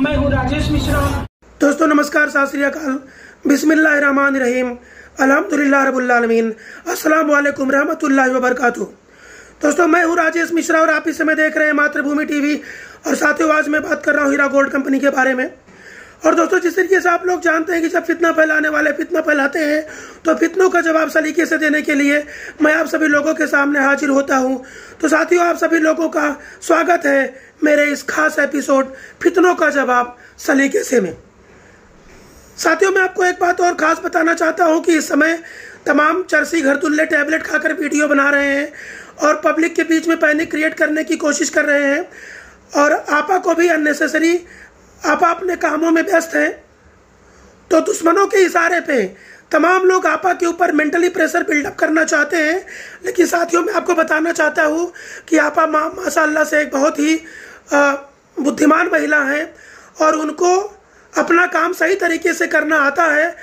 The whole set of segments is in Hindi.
मैं हूँ राजेश मिश्रा। दोस्तों नमस्कार, सत श्री अकाल, बिस्मिल्लाहिर्रहमानिर्रहीम, अल्हम्दुलिल्लाह रब्बिल आलमीन, अस्सलामु अलैकुम रहमतुल्लाहि व बरकातुहू। दोस्तों मैं हूँ राजेश मिश्रा और आप इस समय देख रहे हैं मातृभूमि टीवी। और साथियों आज मैं बात कर रहा हूँ हीरा गोल्ड कंपनी के बारे में। और दोस्तों जिस तरीके से आप लोग जानते हैं कि जब फितना फैलाने वाले फितना फैलाते हैं तो फितनों का जवाब सलीके से देने के लिए मैं आप सभी लोगों के सामने हाजिर होता हूं। तो साथियों आप सभी लोगों का स्वागत है मेरे इस खास एपिसोड फितनों का जवाब सलीके से में। साथियों मैं आपको एक बात और खास बताना चाहता हूं कि इस समय तमाम चरसी घरतुल्ले टैबलेट खाकर वीडियो बना रहे हैं और पब्लिक के बीच में पैनिक क्रिएट करने की कोशिश कर रहे हैं और आपा को भी अननेसेसरी आपा अपने कामों में व्यस्त हैं। तो दुश्मनों के इशारे पे तमाम लोग आपा के ऊपर मेंटली प्रेशर बिल्डअप करना चाहते हैं। लेकिन साथियों मैं आपको बताना चाहता हूँ कि आपा माशाअल्लाह से एक बहुत ही बुद्धिमान महिला हैं और उनको अपना काम सही तरीके से करना आता है।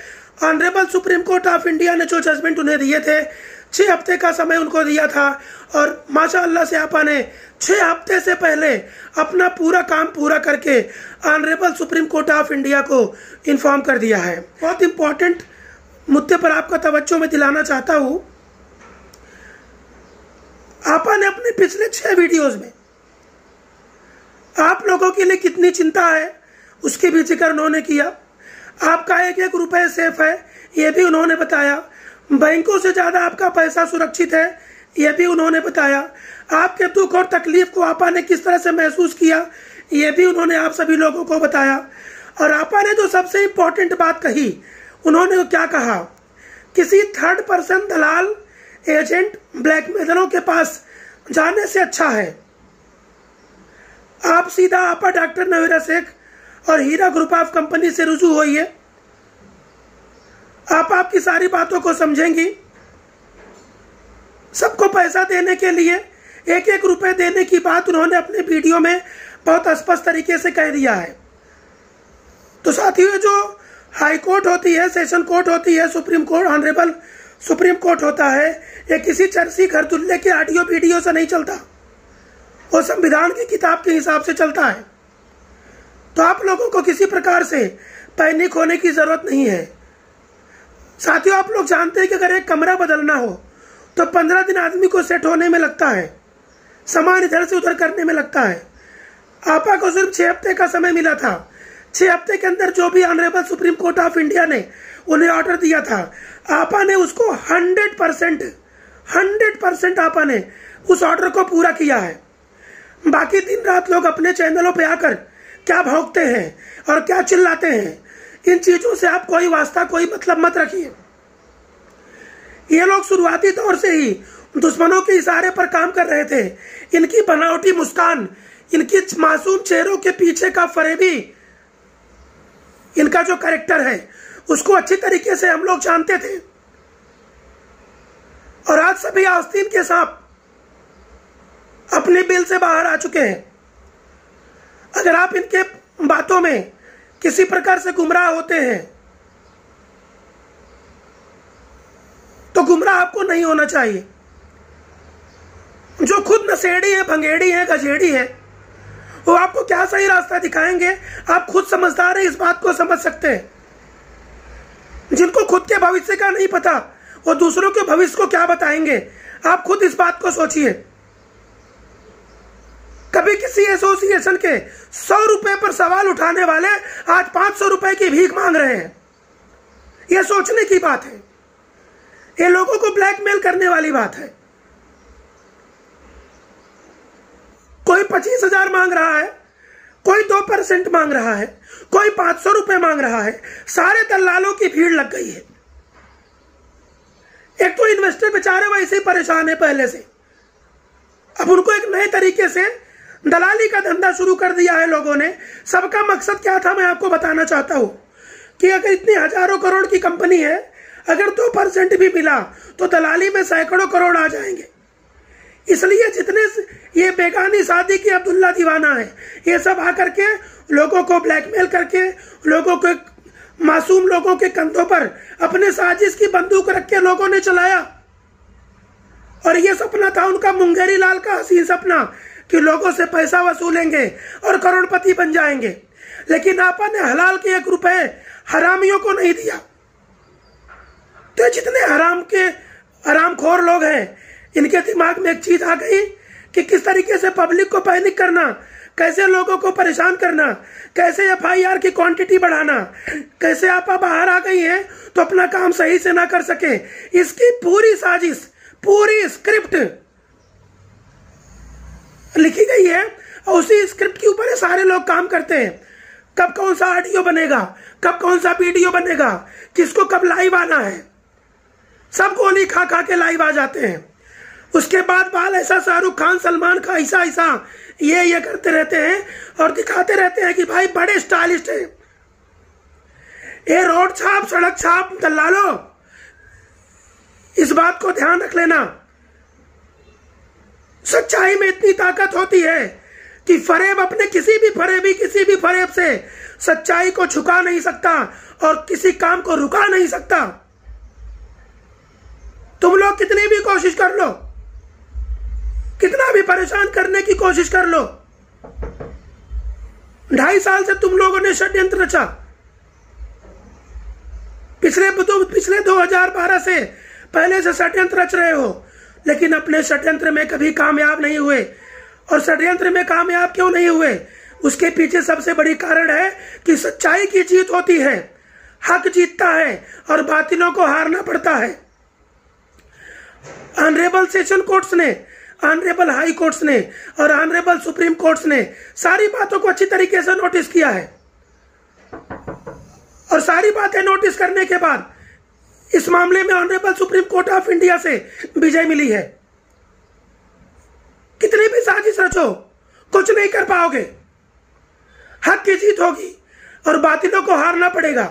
Honourable supreme court of India ने जो जजमेंट उन्हें दिए थे 6 हफ्ते का समय उनको दिया था और माशाअल्लाह से आपा ने 6 हफ्ते से पहले अपना पूरा काम पूरा करके honourable supreme court of India को इन्फॉर्म कर दिया है। बहुत इंपॉर्टेंट मुद्दे पर आपका तवज्जो मैं दिलाना चाहता हूँ। आपा ने अपने पिछले 6 वीडियोस में आप लोगों के लिए कितनी चिंता है उसकी भी जिक्र उन्होंने किया। आपका एक रुपए सेफ है ये भी उन्होंने बताया। बैंकों से ज्यादा आपका पैसा सुरक्षित है ये भी उन्होंने बताया। आपके दुख और तकलीफ को आपा ने किस तरह से महसूस किया ये भी उन्होंने आप सभी लोगों को बताया। और आपा ने जो सबसे इम्पोर्टेंट बात कही उन्होंने क्या कहा, किसी थर्ड पर्सन दलाल एजेंट ब्लैकमेलरों के पास जाने से अच्छा है आप सीधा आपा डॉक्टर नवीरा शेख और हीरा ग्रुप ऑफ कंपनी से रुजू होइए। आप आपकी सारी बातों को समझेंगी। सबको पैसा देने के लिए 1 रुपए देने की बात उन्होंने अपने वीडियो में बहुत स्पष्ट तरीके से कह दिया है। तो साथियों जो हाई कोर्ट होती है, सेशन कोर्ट होती है, supreme court honourable supreme court होता है, ये किसी चरसी घरतुल्ले के ऑडियो वीडियो से नहीं चलता, वो संविधान की किताब के हिसाब से चलता है। तो आप लोगों को किसी प्रकार से पैनिक होने की जरूरत नहीं है। साथियों आप लोग जानते हैं कि अगर एक कमरा बदलना हो तो 15 दिन आदमी को सेट होने में लगता है, सामान इधर से उधर करने में लगता है। आपा को सिर्फ 6 हफ्ते का समय मिला था। 6 हफ्ते के अंदर जो भी honourable supreme court of India ने उन्हें ऑर्डर दिया था आपा ने उसको 100% आपा ने उस ऑर्डर को पूरा किया है। बाकी दिन रात लोग अपने चैनलों पे आकर क्या भौंकते हैं और क्या चिल्लाते हैं, इन चीजों से आप कोई वास्ता कोई मतलब मत रखिए। ये लोग शुरुआती दौर से ही दुश्मनों के इशारे पर काम कर रहे थे। इनकी बनावटी मुस्कान, इनकी मासूम चेहरों के पीछे का फरेबी, इनका जो कैरेक्टर है उसको अच्छी तरीके से हम लोग जानते थे। और आज सभी आस्तीन के सांप अपने बिल से बाहर आ चुके हैं। अगर आप इनके बातों में किसी प्रकार से गुमराह होते हैं तो गुमराह आपको नहीं होना चाहिए। जो खुद नशेड़ी है, भंगेड़ी है, गजेड़ी है, वो आपको क्या सही रास्ता दिखाएंगे आप खुद समझदार है, इस बात को समझ सकते हैं। जिनको खुद के भविष्य का नहीं पता वो दूसरों के भविष्य को क्या बताएंगे, आप खुद इस बात को सोचिए। कभी किसी एसोसिएशन के 100 रुपए पर सवाल उठाने वाले आज 500 रुपए की भीख मांग रहे हैं। यह सोचने की बात है, ये लोगों को ब्लैकमेल करने वाली बात है। कोई 25,000 मांग रहा है, कोई 2% मांग रहा है, कोई 500 रुपए मांग रहा है। सारे दलालों की भीड़ लग गई है। एक तो इन्वेस्टर बेचारे वैसे ही परेशान है पहले से, अब उनको एक नए तरीके से दलाली का धंधा शुरू कर दिया है लोगों ने। सबका मकसद क्या था मैं आपको बताना चाहता हूं कि अगर इतनी हजारों करोड़ की कंपनी है, अगर 2% भी मिला तो दलाली में सैकड़ों करोड़ आ जाएंगे। इसलिए जितने ये बेगानी शादी की अब्दुल्ला दीवाना है ये सब आकर के लोगों को ब्लैकमेल करके लोगों को मासूम लोगों के कंधों पर अपने साजिश की बंदूक रख के लोगों ने चलाया। और ये सपना था उनका मुंगेरी लाल का हसीन सपना कि लोगों से पैसा वसूलेंगे और करोड़पति बन जाएंगे। लेकिन आपने हलाल के 1 रुपए हरामियों को नहीं दिया। तो जितने हरामखोर लोग हैं, इनके दिमाग में एक चीज आ गई कि किस तरीके से पब्लिक को पैनिक करना, कैसे लोगों को परेशान करना, कैसे FIR की क्वांटिटी बढ़ाना, कैसे आप बाहर आ गई हैं तो अपना काम सही से ना कर सके। इसकी पूरी साजिश, पूरी स्क्रिप्ट लिखी गई है और उसी स्क्रिप्ट के ऊपर सारे लोग काम करते हैं। कब कौन सा ऑडियो बनेगा, कब कौन सा वीडियो बनेगा, किसको कब लाइव आना है, सब गोली खा खा के लाइव आ जाते हैं। उसके बाद बाल ऐसा शाहरुख खान, सलमान खान ऐसा ये करते रहते हैं और दिखाते रहते हैं कि भाई बड़े स्टाइलिस्ट हैं। ये रोड छाप, सड़क छाप दल्लालो, इस बात को ध्यान रख लेना। सच्चाई में इतनी ताकत होती है कि फरेब अपने किसी भी फरेब से सच्चाई को झुका नहीं सकता और किसी काम को रुका नहीं सकता। तुम लोग कितनी भी कोशिश कर लो, कितना भी परेशान करने की कोशिश कर लो, 2.5 साल से तुम लोगों ने षड्यंत्र रचा। पिछले 2012 से पहले से षड्यंत्र रच रहे हो, लेकिन अपने षड्यंत्र में कभी कामयाब नहीं हुए। और षड्यंत्र में कामयाब क्यों नहीं हुए, उसके पीछे सबसे बड़ी कारण है कि सच्चाई की जीत होती है, हक जीतता है और बातिलों को हारना पड़ता है। ऑनरेबल सेशन कोर्ट्स ने, ऑनरेबल हाई कोर्ट्स ने और ऑनरेबल सुप्रीम कोर्ट्स ने सारी बातों को अच्छी तरीके से नोटिस किया है और सारी बातें नोटिस करने के बाद इस मामले में honourable supreme court of India से विजय मिली है। कितनी भी साजिश रचो, कुछ नहीं कर पाओगे। हक की जीत होगी और बातिलों को हारना पड़ेगा।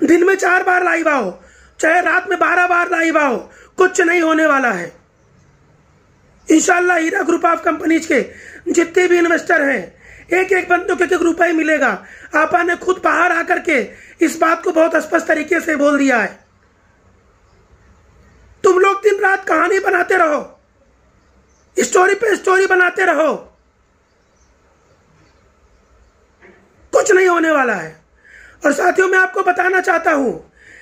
दिन में 4 बार लाइव आओ, चाहे रात में 12 बार लाइव आओ, कुछ नहीं होने वाला है। इंशाल्लाह हीरा ग्रुप ऑफ कंपनीज के जितने भी इन्वेस्टर हैं, एक बंदों के 1 रुपए मिलेगा। आपने खुद बाहर आकर के इस बात को बहुत स्पष्ट तरीके से बोल दिया है। तुम लोग दिन रात कहानी बनाते रहो, स्टोरी पे स्टोरी बनाते रहो, कुछ नहीं होने वाला है। और साथियों, मैं आपको बताना चाहता हूं,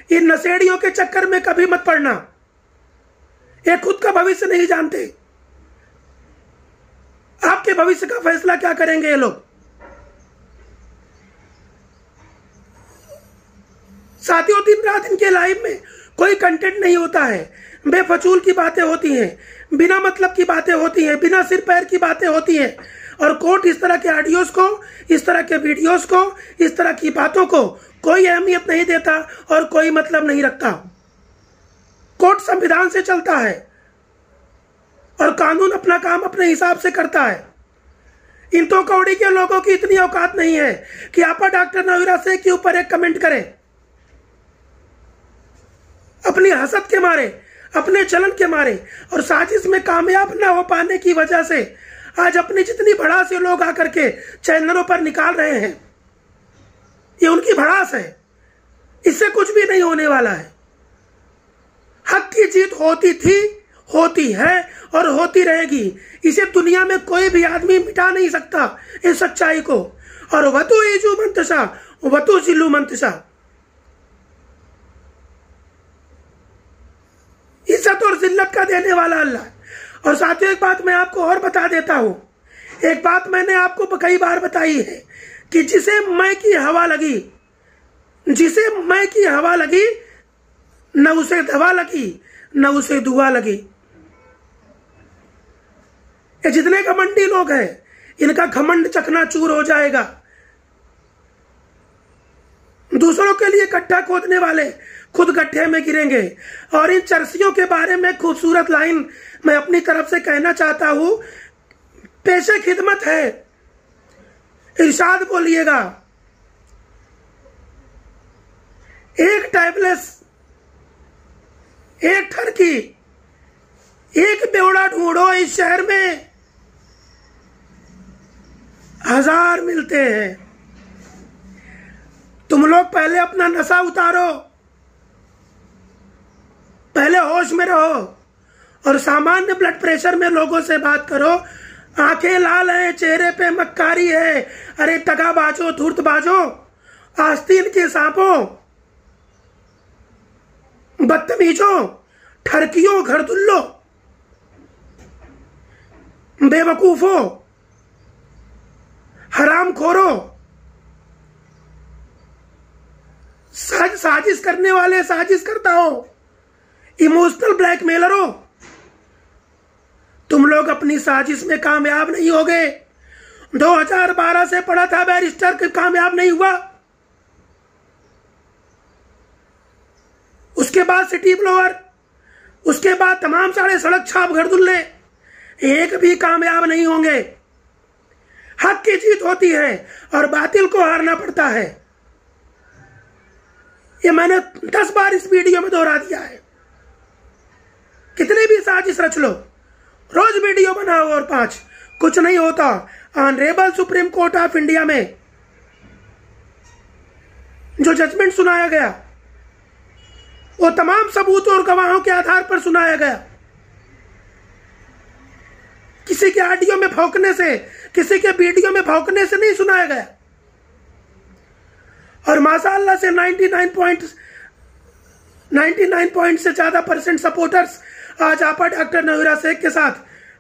इन नशेड़ियों के चक्कर में कभी मत पड़ना। ये खुद का भविष्य नहीं जानते, आपके भविष्य का फैसला क्या करेंगे ये लोग। साथियों, दिन रात इनके लाइव में कोई कंटेंट नहीं होता है, बेफजूल की बातें होती हैं, बिना मतलब की बातें होती हैं, बिना सिर पैर की बातें होती हैं। और कोर्ट इस तरह के ऑडियोज को, इस तरह के वीडियोस को, इस तरह की बातों को कोई अहमियत नहीं देता और कोई मतलब नहीं रखता। कोर्ट संविधान से चलता है और कानून अपना काम अपने हिसाब से करता है। इन तो कौड़ी के लोगों की इतनी औकात नहीं है कि आपा डॉक्टर नवीरा शेख के ऊपर एक कमेंट करें। अपनी हसद के मारे, अपने चलन के मारे और साजिश में कामयाब ना हो पाने की वजह से आज अपनी जितनी भड़ास ये लोग आकर के चैनलों पर निकाल रहे हैं, ये उनकी भड़ास है। इससे कुछ भी नहीं होने वाला है। हक की जीत होती थी, होती है और होती रहेगी। इसे दुनिया में कोई भी आदमी मिटा नहीं सकता इस सच्चाई को। और वतु ईजू मंतशा वतु जिल्लू मंतशा, इज्जत और जिल्लत का देने वाला अल्लाह। और साथियों, एक बात मैं आपको और बता देता हूं, एक बात मैंने आपको कई बार बताई है कि जिसे मैं की हवा लगी, जिसे मैं की हवा लगी, न उसे दवा लगी न उसे दुआ लगी। ये जितने घमंडी लोग हैं, इनका घमंड चकनाचूर हो जाएगा। दूसरों के लिए गड्ढा खोदने वाले खुद गड्ढे में गिरेंगे। और इन चरसियों के बारे में खूबसूरत लाइन मैं अपनी तरफ से कहना चाहता हूं, पेशे खिदमत है, इरशाद बोलिएगा। एक टैबलेट, एक ठरकी, एक बेवड़ा ढूंढो इस शहर में 1000 मिलते हैं। तुम लोग पहले अपना नशा उतारो, पहले होश में रहो और सामान्य ब्लड प्रेशर में लोगों से बात करो। आंखें लाल हैं, चेहरे पे मक्कारी है। अरे दगाबाजो, धूर्तबाजो, आस्तीन के सांपों, बदतमीजों, ठरकियों, घरदुल्लो, बेवकूफों, हरामखोरों, साजिश करने वाले साजिश करता हो, इमोशनल ब्लैकमेलरों, तुम लोग अपनी साजिश में कामयाब नहीं होगे। 2012 से पढ़ा था बैरिस्टर, कामयाब नहीं हुआ। उसके बाद सिटी ब्लोअर, उसके बाद तमाम सारे सड़क छाप घरदुल्ले, एक भी कामयाब नहीं होंगे। हक की जीत होती है और बातिल को हारना पड़ता है। ये मैंने 10 बार इस वीडियो में दोहरा दिया है। कितनी भी साजिश रच लो, रोज वीडियो बनाओ और 5, कुछ नहीं होता। Honourable supreme court of India में जो जजमेंट सुनाया गया वो तमाम सबूतों और गवाहों के आधार पर सुनाया गया। किसी के ऑडियो में भौंकने से, किसी के वीडियो में भौंकने से नहीं सुनाया गया। और माशाअल्लाह से 99 पॉइंट से ज्यादा % सपोर्टर्स आज आपा डॉक्टर नवीरा शेख के साथ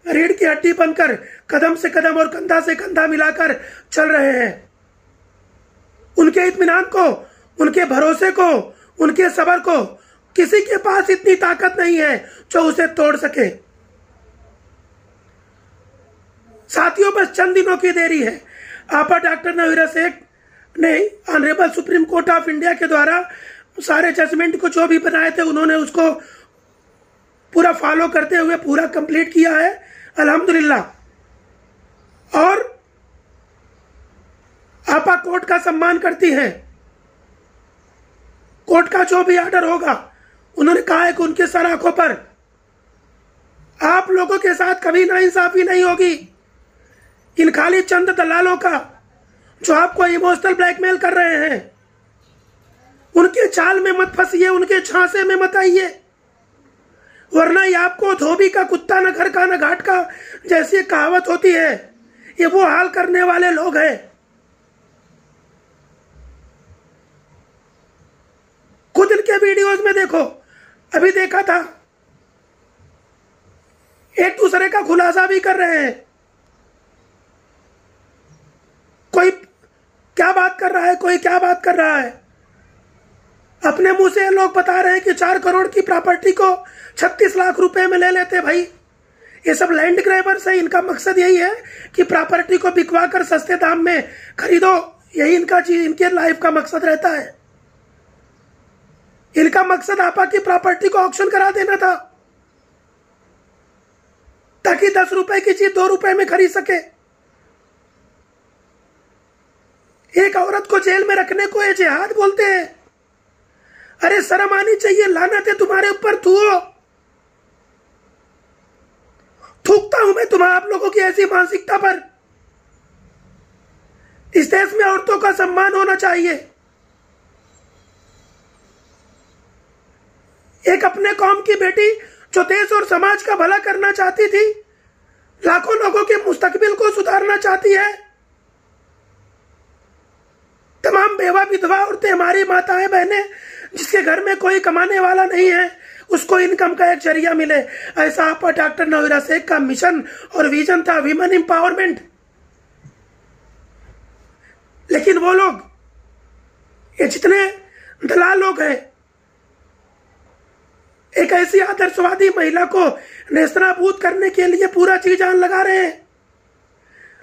रीढ़ की हड्डी बनकर कदम से कदम और कंधा से कंधा मिलाकर चल रहे हैं। उनके इत्मीनान को, उनके भरोसे को, उनके सब्र को किसी के पास इतनी ताकत नहीं है जो उसे तोड़ सके। साथियों, बस चंद दिनों की देरी है। आपा डॉक्टर नवीरा शेख ने honourable supreme court of India के द्वारा सारे जजमेंट को जो भी बनाए थे उन्होंने उसको पूरा फॉलो करते हुए पूरा कंप्लीट किया है, अल्हम्दुलिल्लाह। और आपा कोर्ट का सम्मान करती हैं। कोर्ट का जो भी ऑर्डर होगा, उन्होंने कहा है कि उनके सर आंखों पर आप लोगों के साथ कभी नाइंसाफी नहीं होगी। इन खाली चंद दलालों का जो आपको इमोशनल ब्लैकमेल कर रहे हैं, उनके चाल में मत फंसिए, उनके झांसे में मत आइए, वरना ये आपको धोबी का कुत्ता न घर का न घाट का जैसी कहावत होती है, ये वो हाल करने वाले लोग हैं। खुद इनके वीडियोज में देखो, अभी देखा था, एक दूसरे का खुलासा भी कर रहे हैं। कोई क्या बात कर रहा है, कोई क्या बात कर रहा है। अपने मुंह से लोग बता रहे हैं कि 4 करोड़ की प्रॉपर्टी को 36 लाख रुपए में ले लेते। भाई, ये सब लैंड ग्रैबर्स है। इनका मकसद यही है कि प्रॉपर्टी को बिकवा कर सस्ते दाम में खरीदो। यही इनका चीज, इनके लाइफ का मकसद रहता है। इनका मकसद आपा की प्रॉपर्टी को ऑक्शन करा देना था ताकि 10 रुपए की चीज 2 रुपए में खरीद सके। एक औरत को जेल में रखने को ये जिहाद बोलते हैं। अरे शर्म आनी चाहिए, लानत है तुम्हारे ऊपर। थूकता हूं मैं आप लोगों की ऐसी मानसिकता पर। इस देश में औरतों का सम्मान होना चाहिए। एक अपने कौम की बेटी जो देश और समाज का भला करना चाहती थी, लाखों लोगों के मुस्तकबिल को सुधारना चाहती है। तमाम बेवा विधवा औरतें, हमारी माताएं बहनें, जिसके घर में कोई कमाने वाला नहीं है, उसको इनकम का एक जरिया मिले, ऐसा आपा डॉक्टर नवीरा शेख का मिशन और विजन था, विमेन एम्पावरमेंट। लेकिन वो लोग, ये जितने दलाल लोग हैं, एक ऐसी आदर्शवादी महिला को नेस्तनाबूद करने के लिए पूरा जी जान लगा रहे हैं।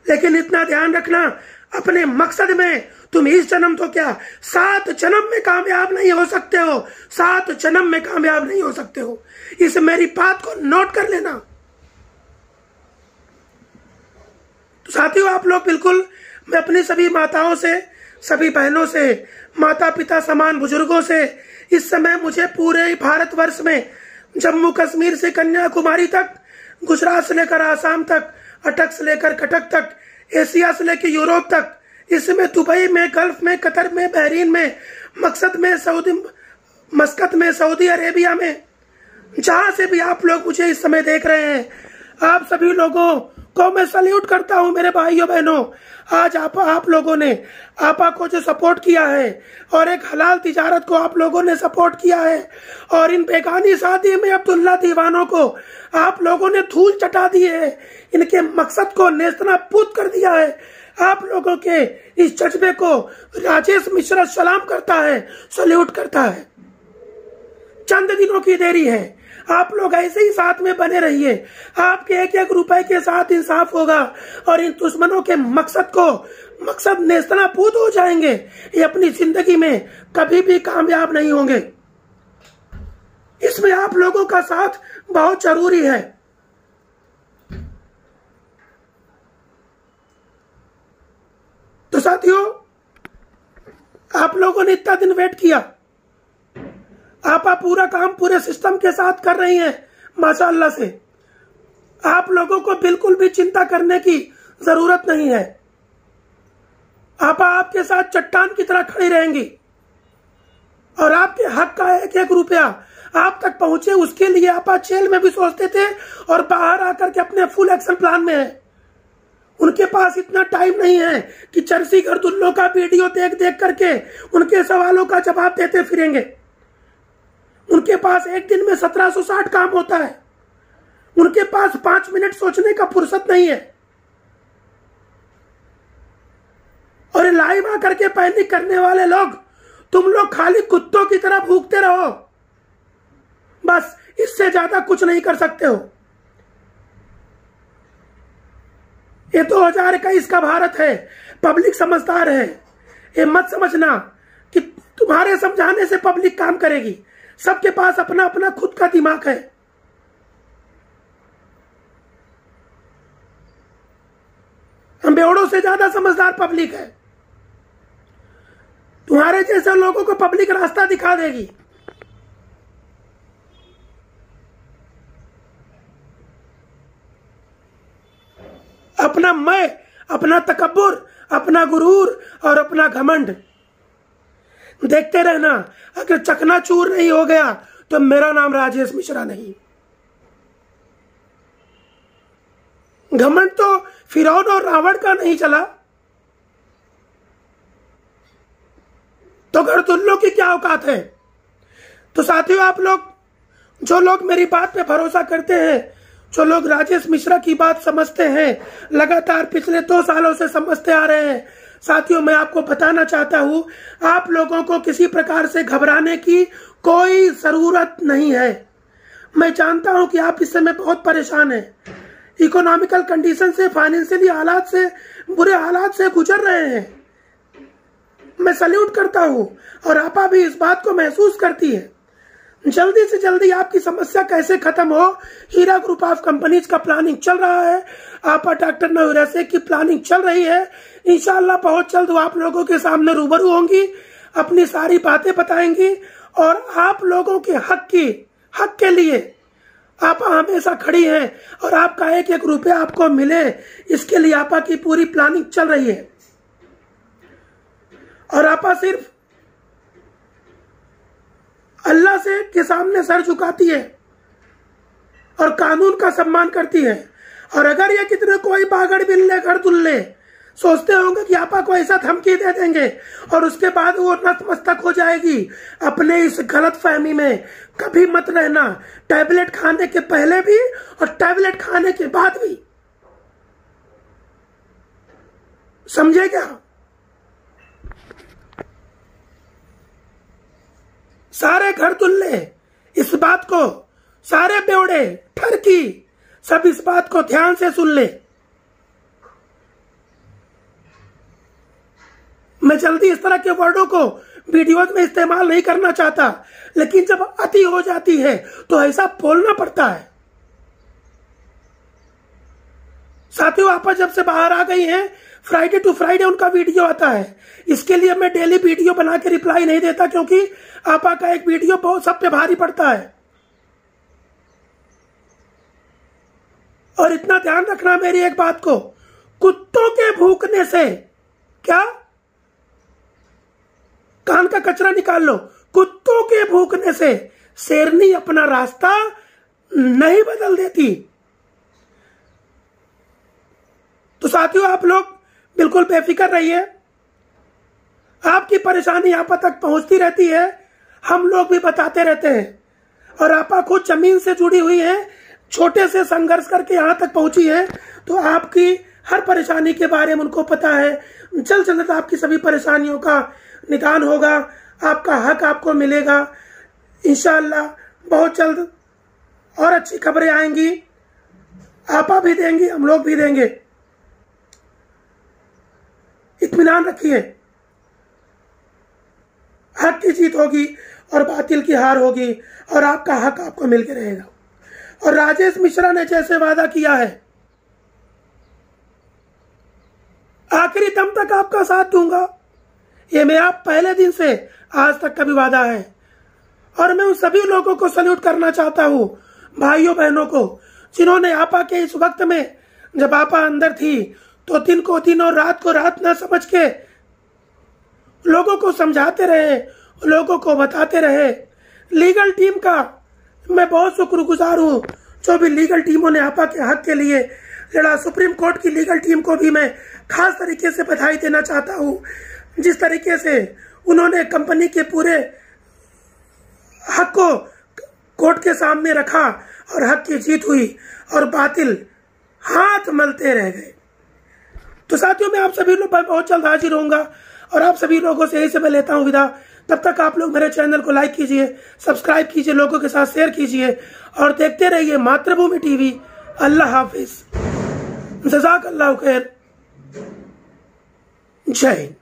लेकिन इतना ध्यान रखना, अपने मकसद में तुम इस जन्म तो क्या 7 जन्म में कामयाब नहीं हो सकते हो। 7 जन्म में कामयाब नहीं हो सकते हो। इस मेरी बात को नोट कर लेना। तो साथियों, आप लोग बिल्कुल, मैं अपनी सभी माताओं से, सभी बहनों से, माता पिता समान बुजुर्गों से, इस समय मुझे पूरे भारतवर्ष में जम्मू कश्मीर से कन्याकुमारी तक, गुजरात से लेकर आसाम तक, अटक से लेकर कटक तक, एशिया से लेकर यूरोप तक, इसमें दुबई में, गल्फ में, कतर में, बहरीन में, मकसद में, मस्कत में, सऊदी अरेबिया में, जहां से भी आप लोग मुझे इस समय देख रहे हैं, आप सभी लोगों को मैं सल्यूट करता हूं। मेरे भाइयों बहनों, आज आप लोगों ने आपा को जो सपोर्ट किया है और एक हलाल तिजारत को आप लोगों ने सपोर्ट किया है, और इन बेगानी शादी में अब्दुल्ला दीवानों को आप लोगों ने धूल चटा दी है, इनके मकसद को नेस्तनाबूद कर दिया है। आप लोगों के इस जज्बे को राजेश मिश्रा सलाम करता है, सल्यूट करता है। चंद दिनों की देरी है, आप लोग ऐसे ही साथ में बने रहिए। आपके एक एक रुपए के साथ इंसाफ होगा और इन दुश्मनों के मकसद नेस्तनाबूद हो जाएंगे। ये अपनी जिंदगी में कभी भी कामयाब नहीं होंगे। इसमें आप लोगों का साथ बहुत जरूरी है। तो साथियों, आप लोगों ने इतना दिन वेट किया, आप पूरा काम पूरे सिस्टम के साथ कर रही हैं माशाअल्लाह से। आप लोगों को बिल्कुल भी चिंता करने की जरूरत नहीं है। आपके साथ चट्टान की तरह खड़ी रहेंगी और आपके हक का एक एक रुपया आप तक पहुंचे, उसके लिए आप जेल में भी सोचते थे और बाहर आकर के अपने फुल एक्शन प्लान में है। उनके पास इतना टाइम नहीं है कि चर्सी गर्दुल्लों का वीडियो देख देख करके उनके सवालों का जवाब देते फिरेंगे। उनके पास एक दिन में 1760 काम होता है। उनके पास 5 मिनट सोचने का फुर्सत नहीं है। और लाइव आकर के पैनिक करने वाले लोग, तुम लोग खाली कुत्तों की तरह भूखते रहो, बस इससे ज्यादा कुछ नहीं कर सकते हो। ये 2021 का भारत है, पब्लिक समझदार है। ये मत समझना कि तुम्हारे समझाने से पब्लिक काम करेगी। सबके पास अपना अपना खुद का दिमाग है। हम बेवड़ों से ज्यादा समझदार पब्लिक है। तुम्हारे जैसे लोगों को पब्लिक रास्ता दिखा देगी। अपना मैं, अपना तकब्बुर, अपना गुरूर और अपना घमंड देखते रहना। अगर चकनाचूर नहीं हो गया तो मेरा नाम राजेश मिश्रा नहीं। घमंड तो फिरौन और रावण का नहीं चला, तो गर्दुल्लों की क्या औकात है। तो साथियों, आप लोग जो लोग मेरी बात पे भरोसा करते हैं, जो लोग राजेश मिश्रा की बात समझते हैं, लगातार पिछले 2 सालों से समझते आ रहे हैं, साथियों मैं आपको बताना चाहता हूं, आप लोगों को किसी प्रकार से घबराने की कोई जरूरत नहीं है। मैं जानता हूं कि आप इस समय बहुत परेशान हैं, इकोनॉमिकल कंडीशन से, फाइनेंशियली हालात से, बुरे हालात से गुजर रहे हैं। मैं सल्यूट करता हूं और आपा भी इस बात को महसूस करती है। जल्दी से जल्दी आपकी समस्या कैसे खत्म हो, हीरा ग्रुप ऑफ कंपनीज का प्लानिंग चल रहा है। आपा डॉक्टर नवीर शेख की प्लानिंग चल रही है। इंशाल्लाह बहुत जल्द वो आप लोगों के सामने रूबरू होंगी, अपनी सारी बातें बताएंगी और आप लोगों के हक के लिए आपा हमेशा खड़ी हैं और आपका एक एक रुपया आपको मिले, इसके लिए आपा की पूरी प्लानिंग चल रही है। और आपा सिर्फ अल्लाह से के सामने सर झुकाती है और कानून का सम्मान करती है। और अगर ये कितने कोई बागड़ बिल्ले गर्दुल्ले सोचते होंगे कि आपा को ऐसा धमकी दे देंगे और उसके बाद वो नतमस्तक हो जाएगी, अपने इस गलत फहमी में कभी मत रहना। टैबलेट खाने के पहले भी और टैबलेट खाने के बाद भी, समझे क्या? सारे गर्दुल्ले इस बात को, सारे बेवड़े ठरकी सब इस बात को ध्यान से सुन ले। मैं जल्दी इस तरह के वर्डों को वीडियोज में इस्तेमाल नहीं करना चाहता, लेकिन जब अति हो जाती है तो ऐसा बोलना पड़ता है। साथियों, आपा जब से बाहर आ गई हैं, फ्राइडे टू फ्राइडे उनका वीडियो आता है। इसके लिए मैं डेली वीडियो बना के रिप्लाई नहीं देता, क्योंकि आपा का एक वीडियो बहुत सब पे भारी पड़ता है। और इतना ध्यान रखना मेरी एक बात को, कुत्तों के भूखने से, क्या कान का कचरा निकाल लो, कुत्तों के भूखने से शेरनी अपना रास्ता नहीं बदल देती। तो साथियों, आप लोग बिल्कुल बेफिक्र रहिए, आपकी परेशानी आपा तक पहुंचती रहती है, हम लोग भी बताते रहते हैं। और आपा खुद जमीन से जुड़ी हुई है, छोटे से संघर्ष करके यहाँ तक पहुंची है, तो आपकी हर परेशानी के बारे में उनको पता है। जल्द से जल्द आपकी सभी परेशानियों का निदान होगा, आपका हक आपको मिलेगा इंशाअल्लाह। बहुत जल्द और अच्छी खबरें आएंगी, आपा भी देंगी, हम लोग भी देंगे। इत्मीनान रखिए, हक की जीत होगी और बातिल की हार होगी और आपका हक आपको मिल के रहेगा। और राजेश मिश्रा ने जैसे वादा किया है, आखिरी दम तक आपका साथ दूंगा, ये मेरा पहले दिन से आज तक का भी वादा है। और मैं उन सभी लोगों को सल्यूट करना चाहता हूं, भाइयों बहनों को, जिन्होंने आपा के इस वक्त में, जब आपा अंदर थी, तो दिन को दिन और रात को रात न समझ के लोगों को समझाते रहे, लोगों को बताते रहे। लीगल टीम का मैं बहुत शुक्रगुजार हूं, जो भी लीगल टीमों ने आपा के हक के लिए लड़ा। सुप्रीम कोर्ट की लीगल टीम को भी मैं खास तरीके से बधाई देना चाहता हूं, जिस तरीके से उन्होंने कंपनी के पूरे हक को कोर्ट के सामने रखा और हक की जीत हुई और बातिल हाथ मलते रह गए। तो साथियों, मैं आप सभी लोग बहुत जल्द हाजिर होऊंगा और आप सभी लोगों से यही से मैं लेता हूं विदा। तब तक आप लोग मेरे चैनल को लाइक कीजिए, सब्सक्राइब कीजिए, लोगों के साथ शेयर कीजिए और देखते रहिए मातृभूमि टीवी। अल्लाह हाफिज, जज़ाकल्लाहु खैर, जय हिंद।